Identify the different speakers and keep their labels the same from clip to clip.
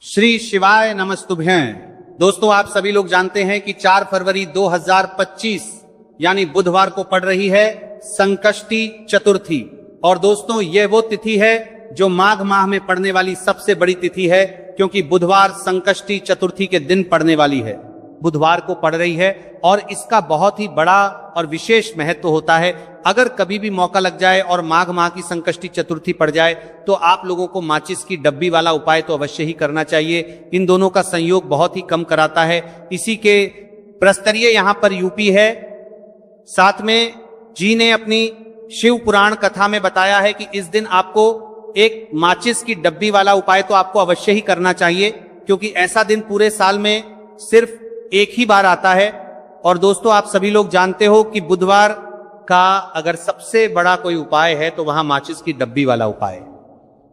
Speaker 1: श्री शिवाय नमस्तुभ्यं। दोस्तों, आप सभी लोग जानते हैं कि 4 फरवरी 2025 यानी बुधवार को पड़ रही है संकष्टी चतुर्थी। और दोस्तों, यह वो तिथि है जो माघ माह में पड़ने वाली सबसे बड़ी तिथि है, क्योंकि बुधवार संकष्टी चतुर्थी के दिन पड़ने वाली है, बुधवार को पड़ रही है। और इसका बहुत ही बड़ा और विशेष महत्व होता है। अगर कभी भी मौका लग जाए और माघ माह की संकष्टी चतुर्थी पड़ जाए तो आप लोगों को माचिस की डब्बी वाला उपाय तो अवश्य ही करना चाहिए। इन दोनों का संयोग बहुत ही कम कराता है। इसी के प्रस्तरीय यहाँ पर यूपी है। साथ में जी ने अपनी शिव पुराण कथा में बताया है कि इस दिन आपको एक माचिस की डब्बी वाला उपाय तो आपको अवश्य ही करना चाहिए, क्योंकि ऐसा दिन पूरे साल में सिर्फ एक ही बार आता है। और दोस्तों, आप सभी लोग जानते हो कि बुधवार का अगर सबसे बड़ा कोई उपाय है तो वहां माचिस की डब्बी वाला उपाय है।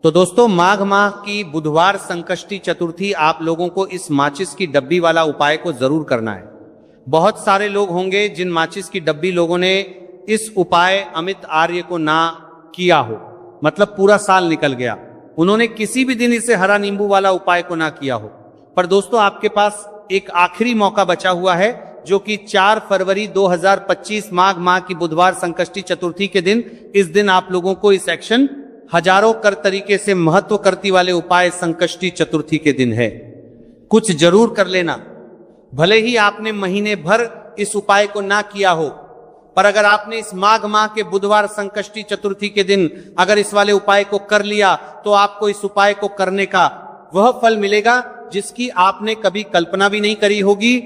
Speaker 1: तो दोस्तों, माघ माह की बुधवार संकष्टी चतुर्थी आप लोगों को इस माचिस की डब्बी वाला उपाय को जरूर करना है। बहुत सारे लोग होंगे जिन माचिस की डब्बी लोगों ने इस उपाय अमित आर्य को ना किया हो, मतलब पूरा साल निकल गया, उन्होंने किसी भी दिन इसे हरा नींबू वाला उपाय को ना किया हो। पर दोस्तों, आपके पास एक आखिरी मौका बचा हुआ है, जो कि 4 फरवरी 2025 माघ माह की बुधवार संकष्टी चतुर्थी के दिन, इस दिन आप लोगों को इस एक्शन हजारों कर तरीके से महत्व करती वाले उपाय संकष्टी चतुर्थी के दिन है, कुछ जरूर कर लेना। भले ही आपने महीने भर इस उपाय को ना किया हो, पर अगर आपने इस माघ माह के बुधवार संकष्टी चतुर्थी के दिन अगर इस वाले उपाय को कर लिया तो आपको इस उपाय को करने का वह फल मिलेगा जिसकी आपने कभी कल्पना भी नहीं करी होगी।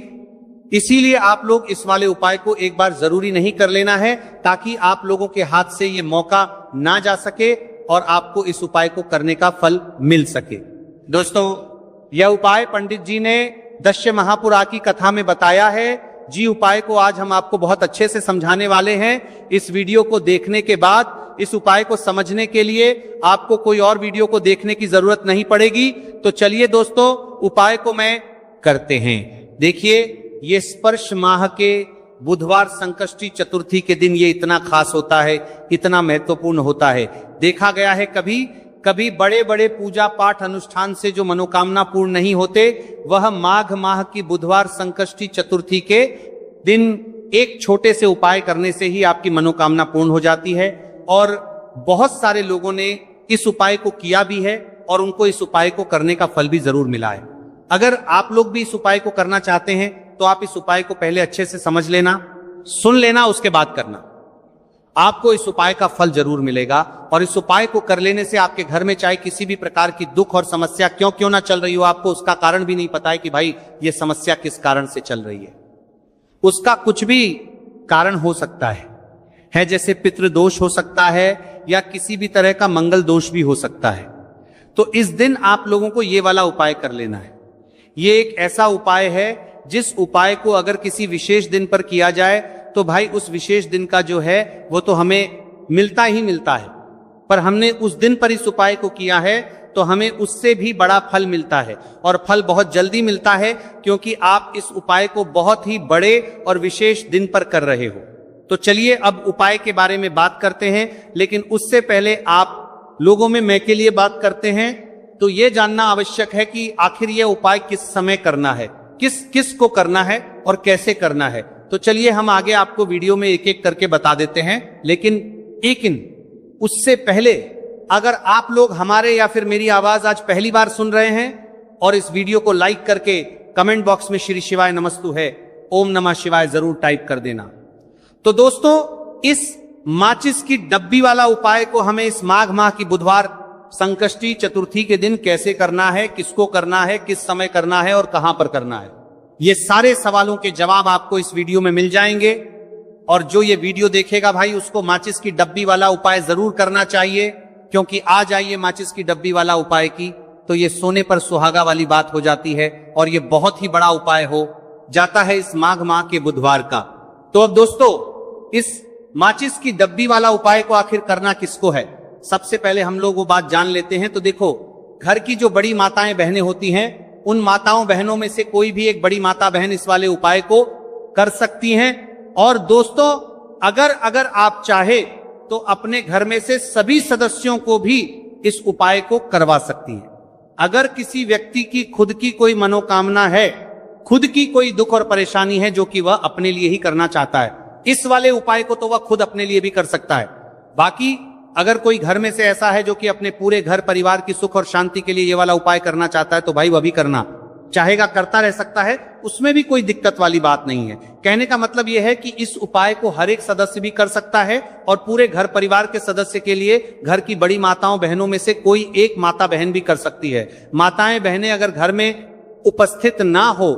Speaker 1: इसीलिए आप लोग इस वाले उपाय को एक बार जरूरी नहीं कर लेना है, ताकि आप लोगों के हाथ से ये मौका ना जा सके और आपको इस उपाय को करने का फल मिल सके। दोस्तों, यह उपाय पंडित जी ने दश्य महापुरा की कथा में बताया है। जी उपाय को आज हम आपको बहुत अच्छे से समझाने वाले हैं। इस वीडियो को देखने के बाद इस उपाय को समझने के लिए आपको कोई और वीडियो को देखने की जरूरत नहीं पड़ेगी। तो चलिए दोस्तों, उपाय को मैं करते हैं। देखिए, ये स्पर्श माह के बुधवार संकष्टी चतुर्थी के दिन ये इतना खास होता है, इतना महत्वपूर्ण होता है। देखा गया है कभी कभी बड़े बड़े पूजा पाठ अनुष्ठान से जो मनोकामना पूर्ण नहीं होते, वह माघ माह की बुधवार संकष्टी चतुर्थी के दिन एक छोटे से उपाय करने से ही आपकी मनोकामना पूर्ण हो जाती है। और बहुत सारे लोगों ने इस उपाय को किया भी है और उनको इस उपाय को करने का फल भी जरूर मिला है। अगर आप लोग भी इस उपाय को करना चाहते हैं तो आप इस उपाय को पहले अच्छे से समझ लेना, सुन लेना, उसके बाद करना। आपको इस उपाय का फल जरूर मिलेगा। और इस उपाय को कर लेने से आपके घर में चाहे किसी भी प्रकार की दुख और समस्या क्यों ना चल रही हो, आपको उसका कारण भी नहीं पता है कि भाई ये समस्या किस कारण से चल रही है, उसका कुछ भी कारण हो सकता है जैसे पितृदोष हो सकता है या किसी भी तरह का मंगल दोष भी हो सकता है। तो इस दिन आप लोगों को ये वाला उपाय कर लेना है। ये एक ऐसा उपाय है जिस उपाय को अगर किसी विशेष दिन पर किया जाए तो भाई उस विशेष दिन का जो है वो तो हमें मिलता ही मिलता है, पर हमने उस दिन पर इस उपाय को किया है तो हमें उससे भी बड़ा फल मिलता है। और फल बहुत जल्दी मिलता है, क्योंकि आप इस उपाय को बहुत ही बड़े और विशेष दिन पर कर रहे हो। तो चलिए अब उपाय के बारे में बात करते हैं, लेकिन उससे पहले आप लोगों में मैं के लिए बात करते हैं। तो ये जानना आवश्यक है कि आखिर ये उपाय किस समय करना है, किस को करना है और कैसे करना है। तो चलिए हम आगे आपको वीडियो में एक एक करके बता देते हैं। लेकिन उससे पहले अगर आप लोग हमारे या फिर मेरी आवाज आज पहली बार सुन रहे हैं और इस वीडियो को लाइक करके कमेंट बॉक्स में श्री शिवाय नमस्तु है, ओम नमः शिवाय जरूर टाइप कर देना। तो दोस्तों, इस माचिस की डब्बी वाला उपाय को हमें इस माघ माह की बुधवार संकष्टी चतुर्थी के दिन कैसे करना है, किसको करना है, किस समय करना है और कहां पर करना है, ये सारे सवालों के जवाब आपको इस वीडियो में मिल जाएंगे। और जो ये वीडियो देखेगा भाई, उसको माचिस की डब्बी वाला उपाय जरूर करना चाहिए, क्योंकि आ जाइए माचिस की डब्बी वाला उपाय की तो ये सोने पर सुहागा वाली बात हो जाती है और ये बहुत ही बड़ा उपाय हो जाता है इस माघ माह के बुधवार का। तो अब दोस्तों, इस माचिस की डब्बी वाला उपाय को आखिर करना किसको है, सबसे पहले हम लोग वो बात जान लेते हैं। तो देखो, घर की जो बड़ी माताएं बहनें होती हैं, उन माताओं बहनों में से कोई भी एक बड़ी माता बहन इस वाले उपाय को कर सकती हैं। और दोस्तों, अगर आप चाहे तो अपने घर में से सभी सदस्यों को भी इस उपाय को करवा सकती हैं। अगर किसी व्यक्ति की खुद की कोई मनोकामना है, खुद की कोई दुख और परेशानी है जो कि वह अपने लिए ही करना चाहता है, इस वाले उपाय को तो वह खुद अपने लिए भी कर सकता है। बाकी अगर कोई घर में से ऐसा है जो कि अपने पूरे घर परिवार की सुख और शांति के लिए ये वाला उपाय करना चाहता है, तो भाई वह भी करना चाहेगा, करता रह सकता है, उसमें भी कोई दिक्कत वाली बात नहीं है। कहने का मतलब यह है कि इस उपाय को हर एक सदस्य भी कर सकता है और पूरे घर परिवार के सदस्य के लिए घर की बड़ी माताओं बहनों में से कोई एक माता बहन भी कर सकती है। माताएं बहनें अगर घर में उपस्थित ना हो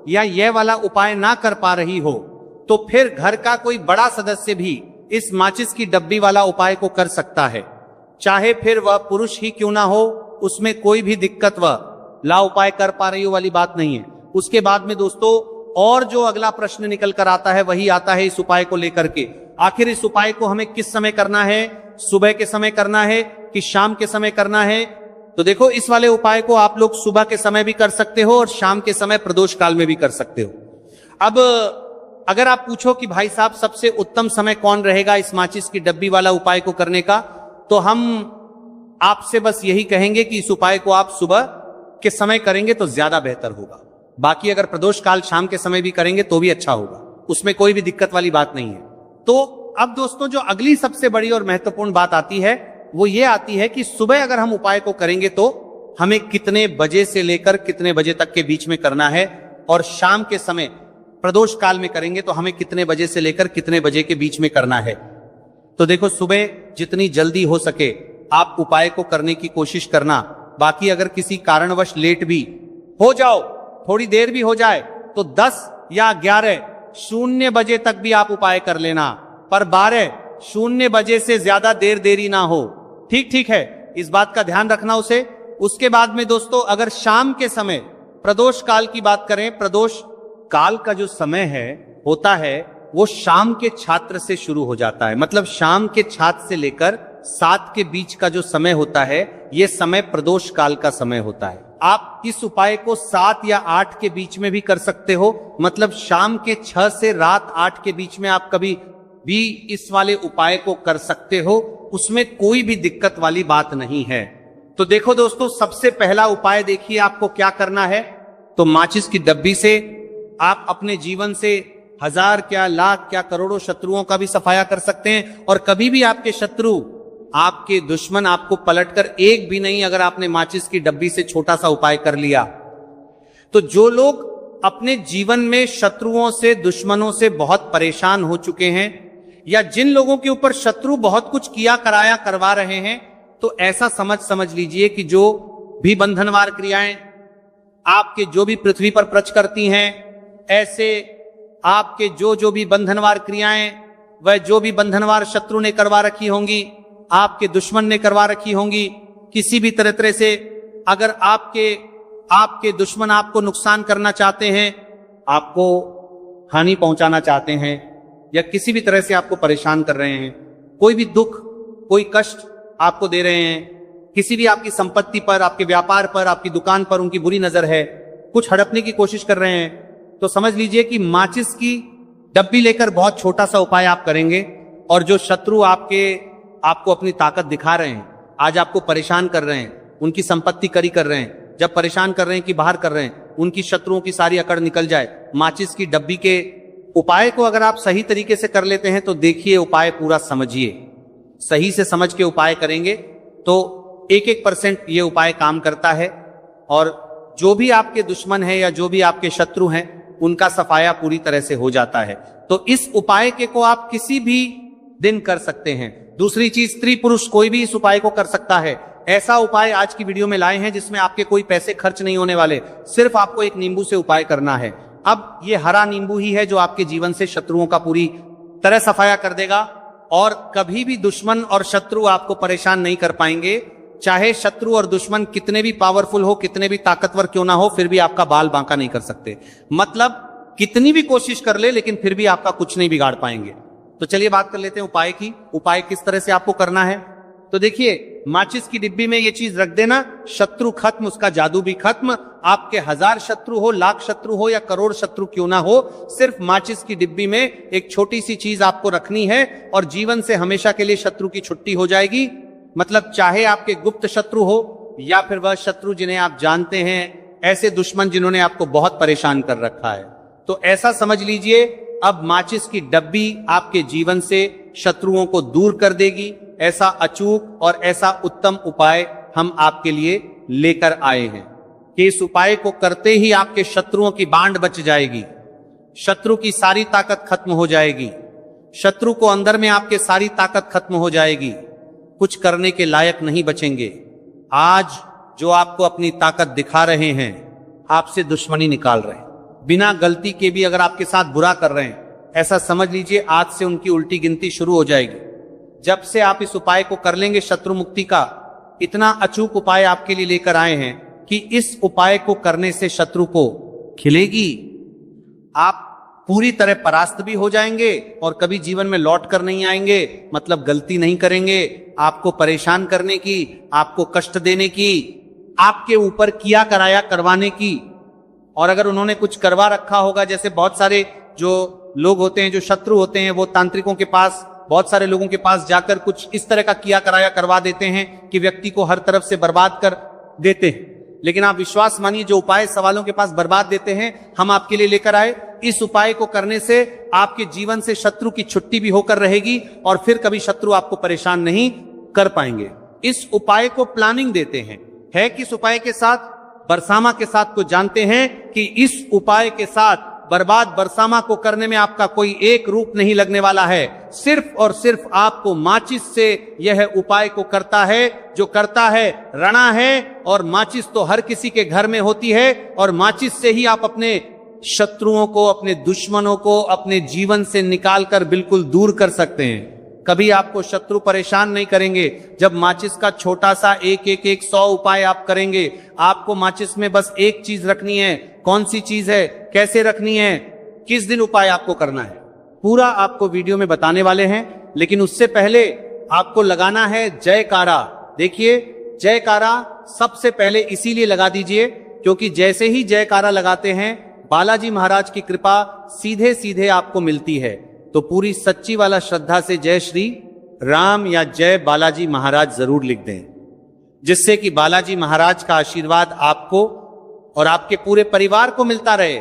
Speaker 1: या यह वाला उपाय ना कर पा रही हो, तो फिर घर का कोई बड़ा सदस्य भी इस माचिस की डब्बी वाला उपाय को कर सकता है, चाहे फिर वह पुरुष ही क्यों ना हो, उसमें कोई भी दिक्कत वह ला उपाय कर पा रही हो वाली बात नहीं है। उसके बाद में दोस्तों और जो अगला प्रश्न निकल कर आता है वही आता है इस उपाय को लेकर के, आखिर इस उपाय को हमें किस समय करना है, सुबह के समय करना है कि शाम के समय करना है। तो देखो, इस वाले उपाय को आप लोग सुबह के समय भी कर सकते हो और शाम के समय प्रदोष काल में भी कर सकते हो। अब अगर आप पूछो कि भाई साहब सबसे उत्तम समय कौन रहेगा इस माचिस की डब्बी वाला उपाय को करने का, तो हम आपसे बस यही कहेंगे कि इस उपाय को आप सुबह के समय करेंगे तो ज्यादा बेहतर होगा। बाकी अगर प्रदोष काल शाम के समय भी करेंगे तो भी अच्छा होगा, उसमें कोई भी दिक्कत वाली बात नहीं है। तो अब दोस्तों जो अगली सबसे बड़ी और महत्वपूर्ण बात आती है वो ये आती है कि सुबह अगर हम उपाय को करेंगे तो हमें कितने बजे से लेकर कितने बजे तक के बीच में करना है, और शाम के समय प्रदोष काल में करेंगे तो हमें कितने बजे से लेकर कितने बजे के बीच में करना है। तो देखो, सुबह जितनी जल्दी हो सके आप उपाय को करने की कोशिश करना। बाकी अगर किसी कारणवश लेट भी हो जाओ, थोड़ी देर भी हो जाए, तो 10 या 11:00 बजे तक भी आप उपाय कर लेना, पर 12:00 बजे से ज्यादा देरी ना हो। ठीक है, इस बात का ध्यान रखना उसे। उसके बाद में दोस्तों अगर शाम के समय प्रदोष काल की बात करें, प्रदोष काल का जो समय है होता है वो शाम के छात्र से शुरू हो जाता है। मतलब शाम के छात्र से लेकर 7 के बीच का जो समय होता है, यह समय प्रदोष काल का समय होता है। आप इस उपाय को 7 या 8 के बीच में भी कर सकते हो। मतलब शाम के 6 से रात 8 के बीच में आप कभी भी इस वाले उपाय को कर सकते हो, उसमें कोई भी दिक्कत वाली बात नहीं है। तो देखो दोस्तों, सबसे पहला उपाय देखिए आपको क्या करना है। तो माचिस की डब्बी से आप अपने जीवन से 1000 क्या, लाख क्या, करोड़ों शत्रुओं का भी सफाया कर सकते हैं। और कभी भी आपके शत्रु, आपके दुश्मन आपको पलटकर एक भी नहीं, अगर आपने माचिस की डब्बी से छोटा सा उपाय कर लिया, तो जो लोग अपने जीवन में शत्रुओं से, दुश्मनों से बहुत परेशान हो चुके हैं, या जिन लोगों के ऊपर शत्रु बहुत कुछ किया कराया करवा रहे हैं, तो ऐसा समझ लीजिए कि जो भी बंधनवार क्रियाएं आपके जो भी पृथ्वी पर प्रच करती हैं, ऐसे आपके जो भी बंधनवार क्रियाएं, वह जो भी बंधनवार शत्रु ने करवा रखी होंगी, आपके दुश्मन ने करवा रखी होंगी, किसी भी तरह से अगर आपके दुश्मन आपको नुकसान करना चाहते हैं, आपको हानि पहुंचाना चाहते हैं, या किसी भी तरह से आपको परेशान कर रहे हैं, कोई भी दुख, कोई कष्ट आपको दे रहे हैं, किसी भी आपकी संपत्ति पर, आपके व्यापार पर, आपकी दुकान पर उनकी बुरी नजर है, कुछ हड़पने की कोशिश कर रहे हैं, तो समझ लीजिए कि माचिस की डब्बी लेकर बहुत छोटा सा उपाय आप करेंगे, और जो शत्रु आपको अपनी ताकत दिखा रहे हैं, आज आपको परेशान कर रहे हैं, उनकी संपत्ति करी कर रहे हैं, जब परेशान कर रहे हैं कि बाहर कर रहे हैं, उनकी शत्रुओं की सारी अकड़ निकल जाए। माचिस की डब्बी के उपाय को अगर आप सही तरीके से कर लेते हैं तो देखिए, उपाय पूरा समझिए, सही से समझ के उपाय करेंगे तो 1% ये उपाय काम करता है, और जो भी आपके दुश्मन है या जो भी आपके शत्रु हैं, उनका सफाया पूरी तरह से हो जाता है। तो इस उपाय को आप किसी भी दिन कर सकते हैं। दूसरी चीज, स्त्री पुरुष कोई भी इस उपाय को कर सकता है। ऐसा उपाय आज की वीडियो में लाए हैं जिसमें आपके कोई पैसे खर्च नहीं होने वाले, सिर्फ आपको एक नींबू से उपाय करना है। अब ये हरा नींबू ही है जो आपके जीवन से शत्रुओं का पूरी तरह सफाया कर देगा, और कभी भी दुश्मन और शत्रु आपको परेशान नहीं कर पाएंगे। चाहे शत्रु और दुश्मन कितने भी पावरफुल हो, कितने भी ताकतवर क्यों ना हो, फिर भी आपका बाल बांका नहीं कर सकते। मतलब कितनी भी कोशिश कर ले, लेकिन फिर भी आपका कुछ नहीं बिगाड़ पाएंगे। तो चलिए बात कर लेते हैं उपाय की। उपाय किस तरह से आपको करना है। तो देखिए, माचिस की डिब्बी में ये चीज रख देना, शत्रु खत्म, उसका जादू भी खत्म। आपके 1000 शत्रु हो, लाख शत्रु हो या करोड़ शत्रु क्यों ना हो, सिर्फ माचिस की डिब्बी में एक छोटी सी चीज आपको रखनी है, और जीवन से हमेशा के लिए शत्रु की छुट्टी हो जाएगी। मतलब चाहे आपके गुप्त शत्रु हो, या फिर वह शत्रु जिन्हें आप जानते हैं, ऐसे दुश्मन जिन्होंने आपको बहुत परेशान कर रखा है। तो ऐसा समझ लीजिए, अब माचिस की डब्बी आपके जीवन से शत्रुओं को दूर कर देगी। ऐसा अचूक और ऐसा उत्तम उपाय हम आपके लिए लेकर आए हैं कि इस उपाय को करते ही आपके शत्रुओं की बांड बच जाएगी, शत्रु की सारी ताकत खत्म हो जाएगी, शत्रु को अंदर में आपके सारी ताकत खत्म हो जाएगी, कुछ करने के लायक नहीं बचेंगे। आज जो आपको अपनी ताकत दिखा रहे हैं, आपसे दुश्मनी निकाल रहे हैं, बिना गलती के भी अगर आपके साथ बुरा कर रहे हैं, ऐसा समझ लीजिए आज से उनकी उल्टी गिनती शुरू हो जाएगी। जब से आप इस उपाय को कर लेंगे, शत्रु मुक्ति का इतना अचूक उपाय आपके लिए लेकर आए हैं कि इस उपाय को करने से शत्रु को खिलेगी, आप पूरी तरह परास्त भी हो जाएंगे और कभी जीवन में लौट कर नहीं आएंगे। मतलब गलती नहीं करेंगे, आपको परेशान करने की, आपको कष्ट देने की, आपके ऊपर किया कराया करवाने की। और अगर उन्होंने कुछ करवा रखा होगा, जैसे बहुत सारे जो लोग होते हैं, जो शत्रु होते हैं, वो तांत्रिकों के पास, बहुत सारे लोगों के पास जाकर कुछ इस तरह का किया कराया करवा देते हैं कि व्यक्ति को हर तरफ से बर्बाद कर देते हैं। लेकिन आप विश्वास मानिए, जो उपाय सवालों के पास बर्बाद देते हैं, हम आपके लिए लेकर आए। इस उपाय को करने से आपके जीवन से शत्रु की छुट्टी भी होकर रहेगी और फिर कभी शत्रु आपको परेशान नहीं कर पाएंगे। इस उपाय को प्लानिंग देते हैं, है किस उपाय के साथ? बरसामा के साथ। को जानते हैं कि इस उपाय के साथ बर्बाद बरसामा को करने में आपका कोई एक रूप नहीं लगने वाला है। सिर्फ और सिर्फ आपको माचिस से यह उपाय को करता है। जो करता है रणा है, और माचिस तो हर किसी के घर में होती है, और माचिस से ही आप अपने शत्रुओं को, अपने दुश्मनों को अपने जीवन से निकालकर बिल्कुल दूर कर सकते हैं। कभी आपको शत्रु परेशान नहीं करेंगे। जब माचिस का छोटा सा एक 100 उपाय आप करेंगे, आपको माचिस में बस एक चीज रखनी है। कौन सी चीज है, कैसे रखनी है, किस दिन उपाय आपको करना है, पूरा आपको वीडियो में बताने वाले हैं। लेकिन उससे पहले आपको लगाना है जयकारा। देखिए, जयकारा सबसे पहले इसीलिए लगा दीजिए क्योंकि जैसे ही जयकारा लगाते हैं, बालाजी महाराज की कृपा सीधे सीधे आपको मिलती है। तो पूरी सच्ची वाला श्रद्धा से जय श्री राम या जय बालाजी महाराज जरूर लिख दें, जिससे कि बालाजी महाराज का आशीर्वाद आपको और आपके पूरे परिवार को मिलता रहे।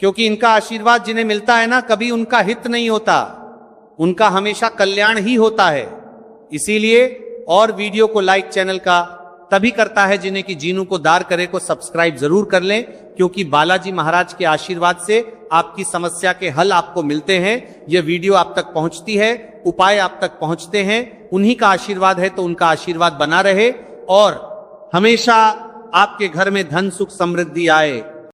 Speaker 1: क्योंकि इनका आशीर्वाद जिन्हें मिलता है ना, कभी उनका हित नहीं होता, उनका हमेशा कल्याण ही होता है। इसीलिए और वीडियो को लाइक चैनल का तभी करता है जिन्हें कि जीनू को दार करे को सब्सक्राइब जरूर कर लें, क्योंकि बालाजी महाराज के आशीर्वाद से आपकी समस्या के हल आपको मिलते हैं। यह वीडियो आप तक पहुंचती है, उपाय आप तक पहुंचते हैं, उन्हीं का आशीर्वाद है। तो उनका आशीर्वाद बना रहे और हमेशा आपके घर में धन सुख समृद्धि आए।